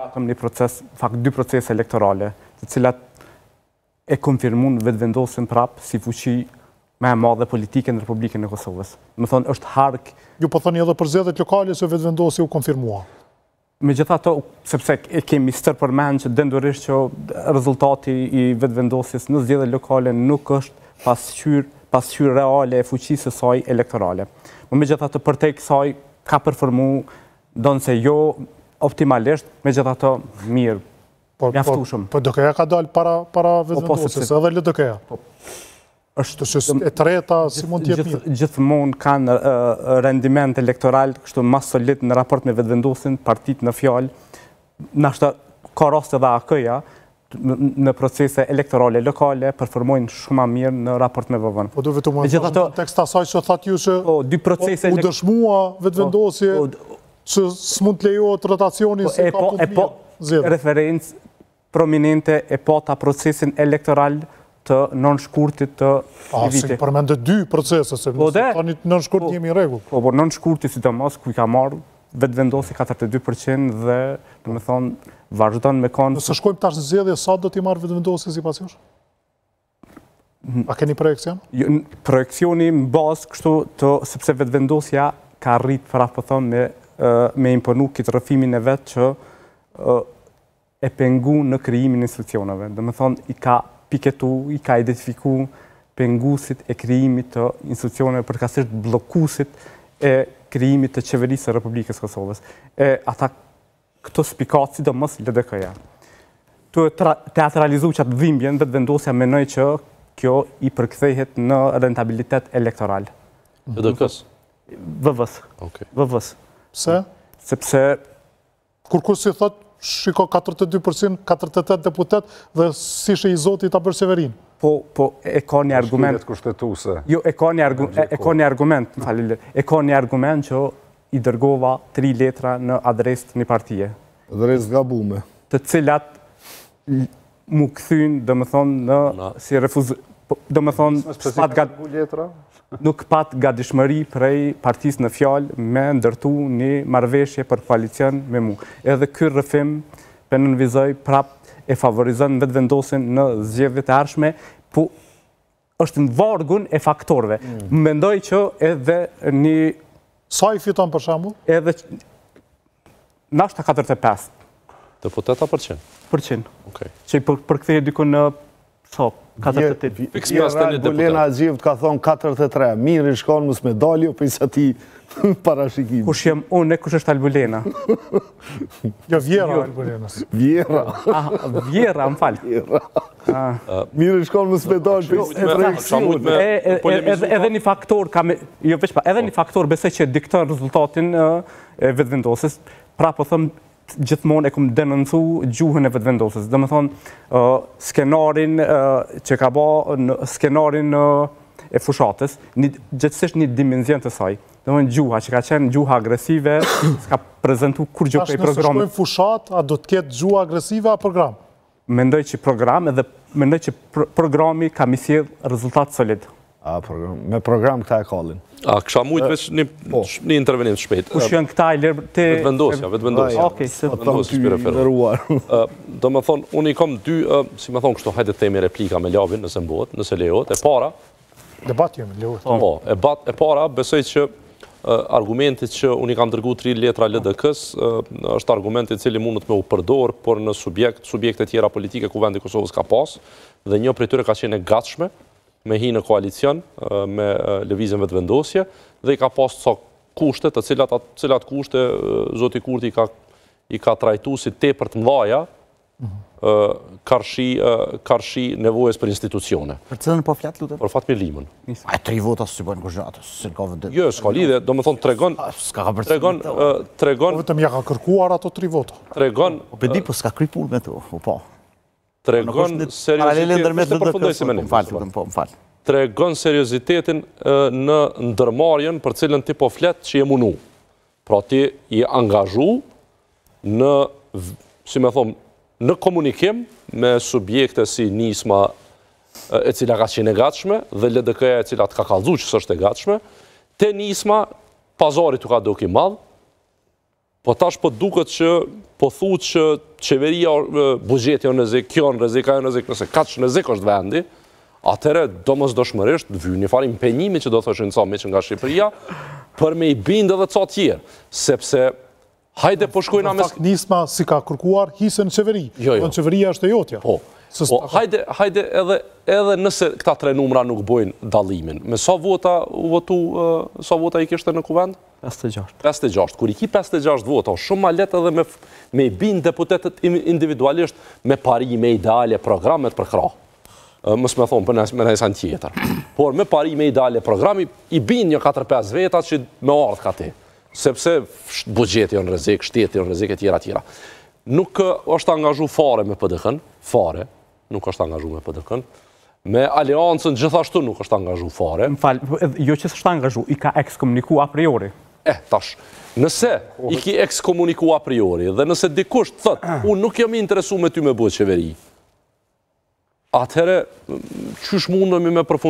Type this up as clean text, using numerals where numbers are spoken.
Patëm një proces, fakt 2 procese elektorale, të cilat e konfirmun vetëvendosin prapë si fuqi me e madhe politike në Republikën e Kosovës. Më thonë, është hark... Ju po thoni edhe për zgjedhjet lokale se vetëvendosi u konfirmua. Megjithatë, sepse e kemi stërpërmend që dendurisht që rezultati i vetëvendosjes në zgjedhjet lokale nuk është pasqyrë reale e fuqisë së saj elektorale. Megjithatë, për te kësaj ka performu, donë se jo optimalisht, megjithatë mirë, mjaftueshëm. Po DK-ja ka dalë para vetëvendosjes, edhe LDK-ja. Është e treta, si mund t'jep mirë? Gjithmonë kanë rendiment elektoral kështu mas solid në raport me vetëvendosin, partit në fjalë, nashta ka raste dhe AK-ja, në procese elektorale lokale, performojnë shumë mirë në raport me VV-n. Po du vetëm në kontekst asaj që thatë ju që u dëshmua vetëvendosje, që s'mund të lejohet rotacioni se ka punë mirë. Referencë prominente e pata procesin elektoral të nën-shkurtit të një viti. Se përmende 2 procese, se tani nën-shkurt jemi në rregull. Po, nën-shkurtit sidomos, ku i ka marrë vetëvendosi 42% dhe, do me thonë, vazhdon me konë... Nëse shkojmë tash në zgjedhje, sa do t'i marrë vetëvendosi si pasjosh? A keni projekcion? Projekcioni në bazë kështu të, sepse vetëvendosja ka rritë prapë po thonë me imponu këtë rëfimin e vetë që e pengu në kryimin e institucioneve. Dhe me thonë, i ka piketu, i ka identifiku pengusit e kryimit të institucioneve, përkasisht blokusit e kryimit të qeverisë e Republikës Kosovës. E ata këto spikat, si do mos LDK-ja. Të teatralizu që atë dhimbjen, vetëvendosja menoj që kjo i përkthehet në rentabilitet elektoral. LDK-s? VV-s. Pse? Sepse... Kur si thot, shiko 42%, 48 deputet dhe si shë i zoti ta bërë Severin. Po, e ka një argument... Jo, e ka një argument, e ka një argument që i dërgova 3 letra në adres të një partije. Adres gabume. Të cilat mu këthyn, dhe më thonë, në si refuz... Dhe më thonë, nuk pat gatishmëri prej partisë në fjalë me ndërtu një marrëveshje për koalicion me mu. Edhe ky rrëfim për nënvizoj prap e favorizon vetëvendosin në zgjedhjet e ardhshme, po është në vargun e faktorëve. Mendoj që edhe një... Sa i fiton për shembull? Edhe... Nashta 45. Deputeta %? %. Që i përktheje dikun në... So, 48. Vjera Bulena Gjivt ka thonë 43. Mirë i shkonë mësë me daljo, për isa ti parashikim. Kush jem unë, kush është Albulena? Jo, Vjera Albulenës. Vjera. Vjera, më falë. Mirë i shkonë mësë me daljo, edhe një faktor, edhe një faktor besoj që dikton rezultatin e vetëvendosjes, pra po thëmë, gjithmonë e këmë denoncu gjuhën e vetëvendosjes. Dhe më thonë, skenarin që ka ba, skenarin e fushatës, gjithësisht një dimenzion të saj. Dhe më gjuha, që ka qenë gjuha agresive, s'ka prezentu kur gjë prej programit. Nëse shkojmë fushat, a do të ketë gjuha agresive a program? Mendoj që program, edhe mendoj që programi ka misjedh rezultat solid. Me program këta e kallin. A kësha mujtë veç një intervenim të shpejt. Kush janë këta i lirë të... Vetëvendosja. Vetëvendosja shpire ferë. Do me thonë, unë i kom 2, si me thonë kështu, hajde temi replika me Lavin, nëse mbohet, nëse lejohet. E para... Debat jemi, lejohet. Po, e para, besoj që argumentit që unë i kam dërgu 3 letra LDK-s, është argumentit cili mundet me u përdor, por në subjekte tjera politike ku vendi Kosovës ka pas, dhe një prej tyre ka qenë e gatshme, me hi në koalicion, me lëvizjen vetëvendosje, dhe i ka pas ca kushte, të cilat kushte Zoti Kurti i ka trajtu si tepër të mdhaja, karshi nevojës për institucione. Për cilën po flet, lutem? Për Fatmir Limën. A 3 vota si bën kushtatës, se ka vëndet. Jo, s'ka lidhje, do me thonë tregon... Vetëm ja ka kërkuar ato 3 vota. Tregon... Po pedi, po s'ka kry punë me të, po. Tregon seriozitetin në ndërmarjen për cilën ti po flet që je munu. Pra ti je angazhu në, si me thomë, në komunikim me subjekte si Nisma e cila ka qenë e gatshme dhe LDK-ja e cila të ka kallëzu që s'është e gatshme, te Nisma pazari të ka doki madh, Po tash po duket që po thuhet që qeveria, buxheti është në rrezik, kjo në rrezik, ajo në rrezik, nëse kaq në rrezik është vendi, atëherë domosdoshmërisht vjen një farë impenjimi që do thoshin ca me që nga Shqipëria për me I bindë edhe ca tjerë, sepse hajde po shkojna me nisma si ka kërkuar hisën në qeveri. Jo. Në qeveria është e jotja. Po, hajde edhe nëse këta tre numra nuk bojnë dallimin. Me sa vota I kishte në kuvend? 56. 56. Kur I ki 56 vota, shumë ma letë edhe me I bind deputetet individualisht me parime ideale, programet për krah. Mësë me thonë për me nëjësan tjetër. Por me parime ideale programi, I bind një 4-5 vetat që me ardhë ka ti. Sepse buxheti në rrezik, shteti në rrezik e tjera. Nuk është angazhu fare me PDK-n, nuk është angazhu me PDK-n, me aleancën gjithashtu nuk është angazhu fare. Më falë, jo që s'është angazhu, I ka ekskomuniku a priori. Tash, nëse I ki ekskomuniku a priori, dhe nëse dikush të thëtë, unë nuk jam I interesu me ty me bëjt qeveri, atëhere, qysh mundemi me përfundu